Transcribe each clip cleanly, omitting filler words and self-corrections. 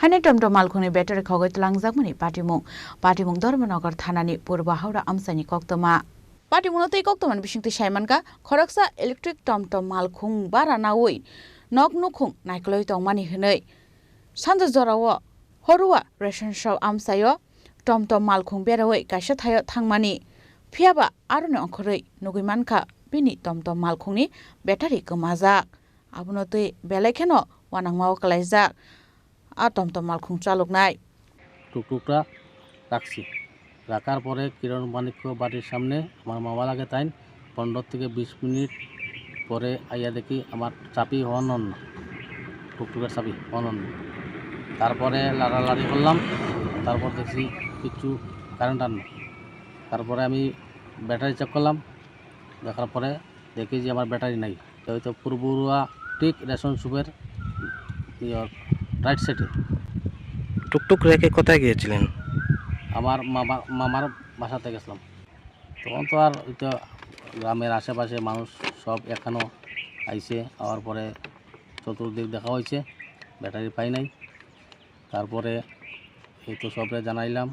हाने टमटम मालखुंनि बेटारि खगै तलांजाकमनि पाटिमुं धर्मनगर थानानि पूर्व हावड़ा आमसानि कक्तमा पाटिमुंनो तै कक्तमान बिसिंति साइमानका खरकसा इलेक्ट्रिक टमटम मालखुं बारा नावै नक नुखुं नायक्लय तंमानि हनै सानजा जराव हरुवा रेशन शप आमसायो टमटम मालखुं बेरावै काइसा थायो थांमानि फियाबा आरुनि अंखरै नुगैमानखा बिनि टमटम मालखुंनि बेटारि गोमाजाक आबुनो तै बेलायखेनो वानांमाव कलायजाक आ टमटम मालखुं चालुकनाय টুকটুকটা রাখছি রাখার পরে কিরণ মানিক্য বাড়ির সামনে আমার মামা লাগে তাই 15 থেকে 20 মিনিট পরে আইয়া দেখি আমার চাবি হন না টুকটুকের চাবি হন না তারপরে লাড়ালাড়ি করলাম তারপর দেখছি কিছু কারেন্ট আর না তারপরে আমি ব্যাটারি চেক করলাম দেখার পরে দেখি যে আমার ব্যাটারি নাই হয়তো পূর্বরুয়া ঠিক রেশন শপের রাইট সাইডে টুকটুক রেখে কোথায় গিয়েছিলেন? আমার মামার বাসাতে গেছিলাম তখন তো আর ওইটা গ্রামের আশেপাশে মানুষ সব এখানো আইছে আওয়ার পরে চতুর্দিক দেখা হয়েছে ব্যাটারি পাই নাই তারপরে এই তো সবরে জানাইলাম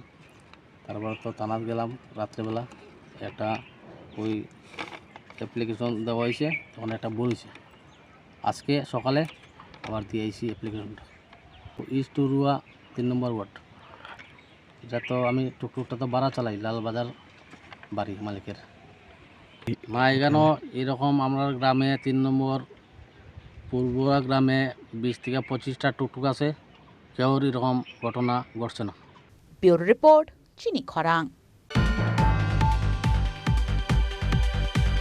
তারপর তো থানাত গেলাম রাত্রেবেলা একটা ওই অ্যাপ্লিকেশন দেওয়া হয়েছে তখন একটা বলেছে আজকে সকালে আবার দিয়ে আইছি অ্যাপ্লিকেশনটা ইস্ট টুরুয়া 3 নম্বর ওয়ার্ড এটা তো আমি টুকটুকটা তো ভাড়া চালাই লালবাজার বাড়ি মালিকের মা এখানেও এরকম আমরা গ্রামে 3 নম্বর পূর্বরা গ্রামে 20 থেকে 25টা টুকটুক আছে কেউ এরকম ঘটনা ঘটছে না। ব্যুরো রিপোর্ট চিনি খরাং।